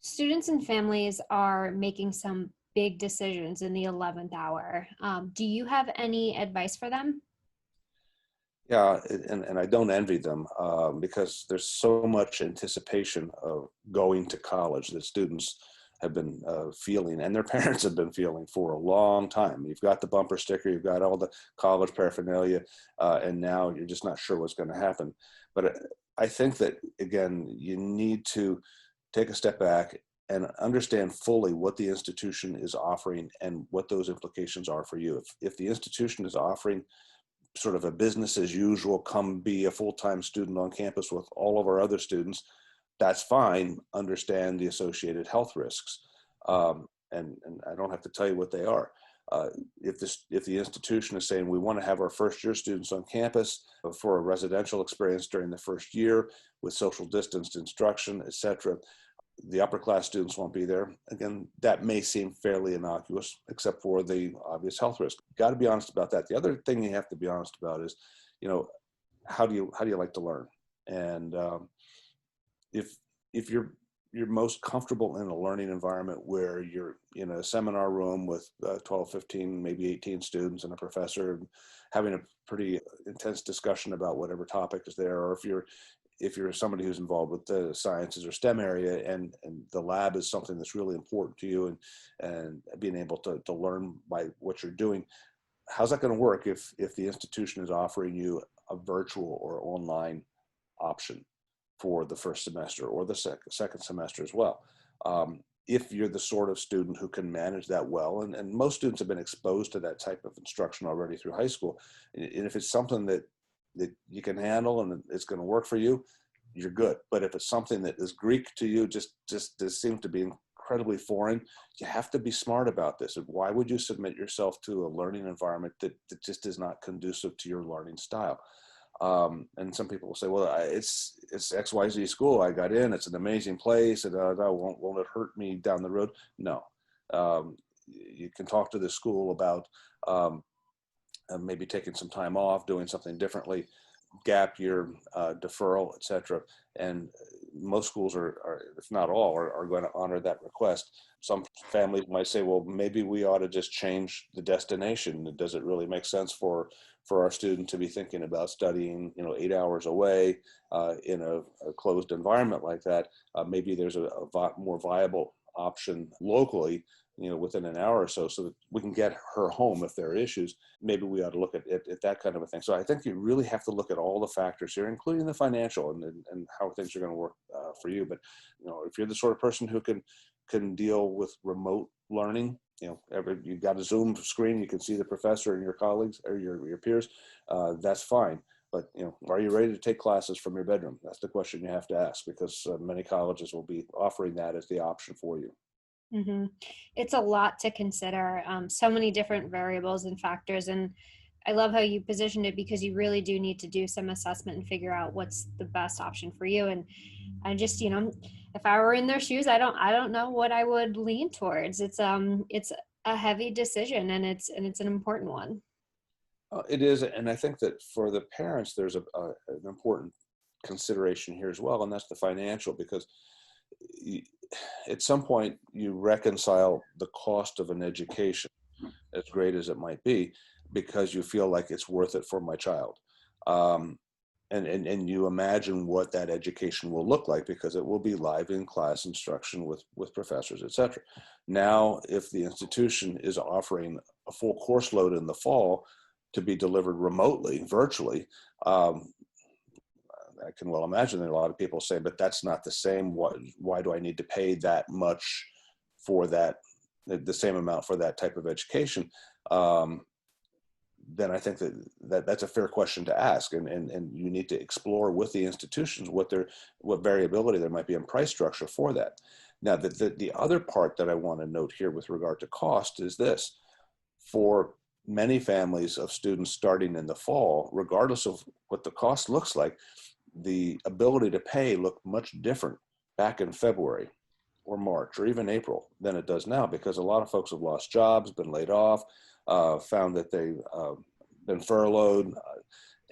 Students and families are making some big decisions in the 11th hour. Do you have any advice for them? Yeah, and I don't envy them because there's so much anticipation of going to college that students have been feeling, and their parents have been feeling for a long time. You've got the bumper sticker, you've got all the college paraphernalia, and now you're just not sure what's going to happen. But I think that, again, you need to take a step back and understand fully what the institution is offering and what those implications are for you. If the institution is offering sort of a business as usual, come be a full-time student on campus with all of our other students, that's fine. Understand the associated health risks. And I don't have to tell you what they are. If the institution is saying we want to have our first year students on campus for a residential experience during the first year with social distanced instruction, et cetera, the upper class students won't be there. Again, that may seem fairly innocuous, except for the obvious health risk. Got to be honest about that. The other thing you have to be honest about is, you know, how do you like to learn? And if you're most comfortable in a learning environment where you're in a seminar room with 12, 15, maybe 18 students and a professor and having a pretty intense discussion about whatever topic is there, or if you're somebody who's involved with the sciences or STEM area and the lab is something that's really important to you and being able to learn by what you're doing, how's that going to work if the institution is offering you a virtual or online option for the first semester or the second semester as well? If you're the sort of student who can manage that well, and most students have been exposed to that type of instruction already through high school, and if it's something that you can handle and it's going to work for you, you're good. But if it's something that is Greek to you, just seems to be incredibly foreign, you have to be smart about this. And why would you submit yourself to a learning environment that just is not conducive to your learning style? And some people will say, well, it's XYZ school. I got in, it's an amazing place, and won't it hurt me down the road? No. You can talk to the school about maybe taking some time off, doing something differently, gap year, deferral, etc. And most schools are, if not all, are going to honor that request. Some families might say, well, maybe we ought to just change the destination. Does it really make sense for our student to be thinking about studying, 8 hours away in a closed environment like that? Maybe there's a more viable option locally, within an hour or so that we can get her home if there are issues. Maybe we ought to look at that kind of a thing. So I think you really have to look at all the factors here, including the financial and how things are going to work for you. But, if you're the sort of person who can deal with remote learning, you've got a Zoom screen, you can see the professor and your colleagues or your peers, that's fine. But, are you ready to take classes from your bedroom? That's the question you have to ask, because many colleges will be offering that as the option for you. hmm It's a lot to consider, so many different variables and factors. And I love how you positioned it, because you really do need to do some assessment and figure out what's the best option for you. And I just, if I were in their shoes, I don't know what I would lean towards. It's a heavy decision, and it's an important one. It is, and I think that for the parents, there's an important consideration here as well, and that's the financial, because at some point you reconcile the cost of an education, as great as it might be, because you feel like it's worth it for my child. Um, and you imagine what that education will look like, because it will be live in class instruction with professors, et cetera. Now, if the institution is offering a full course load in the fall to be delivered remotely, virtually, I can well imagine that a lot of people say, but that's not the same. Why do I need to pay that much for that, the same amount for that type of education? Then I think that's a fair question to ask, and you need to explore with the institutions what variability there might be in price structure for that. Now, the other part that I want to note here with regard to cost is this: for many families of students starting in the fall, regardless of what the cost looks like, the ability to pay looked much different back in February or March or even April than it does now, because a lot of folks have lost jobs, been laid off, found that they've been furloughed.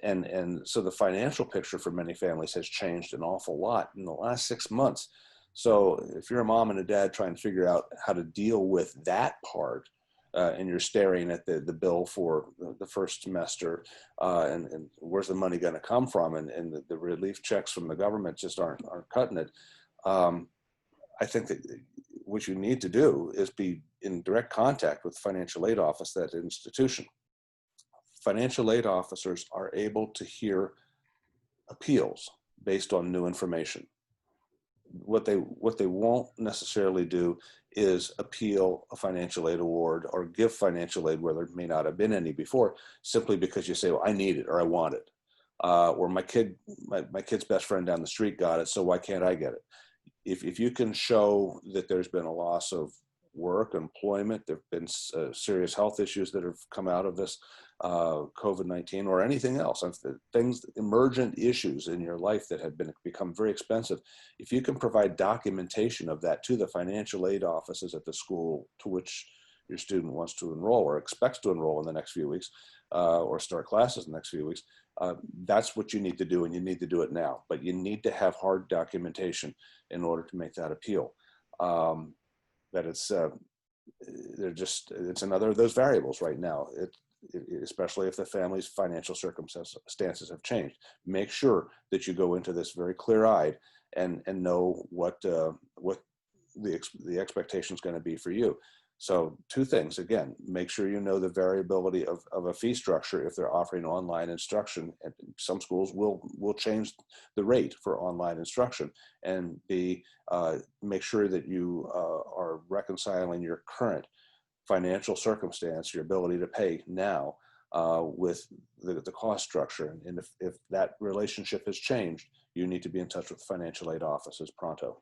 And so the financial picture for many families has changed an awful lot in the last 6 months. So if you're a mom and a dad trying to figure out how to deal with that part, and you're staring at the bill for the first semester, and where's the money going to come from, and the relief checks from the government just aren't cutting it. Um, I think that what you need to do is be in direct contact with the financial aid office, that institution. Financial aid officers are able to hear appeals based on new information. What they won't necessarily do is appeal a financial aid award or give financial aid where there may not have been any before, simply because you say, well, I need it or I want it, or my kid's best friend down the street got it, so why can't I get it? If you can show that there's been a loss of work, employment, there have been serious health issues that have come out of this, COVID-19 or anything else, things, emergent issues in your life that have become very expensive. If you can provide documentation of that to the financial aid offices at the school to which your student wants to enroll or expects to enroll in the next few weeks, or start classes in the next few weeks, that's what you need to do, and you need to do it now. But you need to have hard documentation in order to make that appeal. That it's another of those variables right now. Especially if the family's financial circumstances have changed. Make sure that you go into this very clear-eyed and know what the expectation is going to be for you. So two things, again, make sure you know the variability of a fee structure if they're offering online instruction. And some schools will change the rate for online instruction. And make sure that you are reconciling your current financial circumstance, your ability to pay now, with the cost structure. And if that relationship has changed, you need to be in touch with financial aid offices pronto.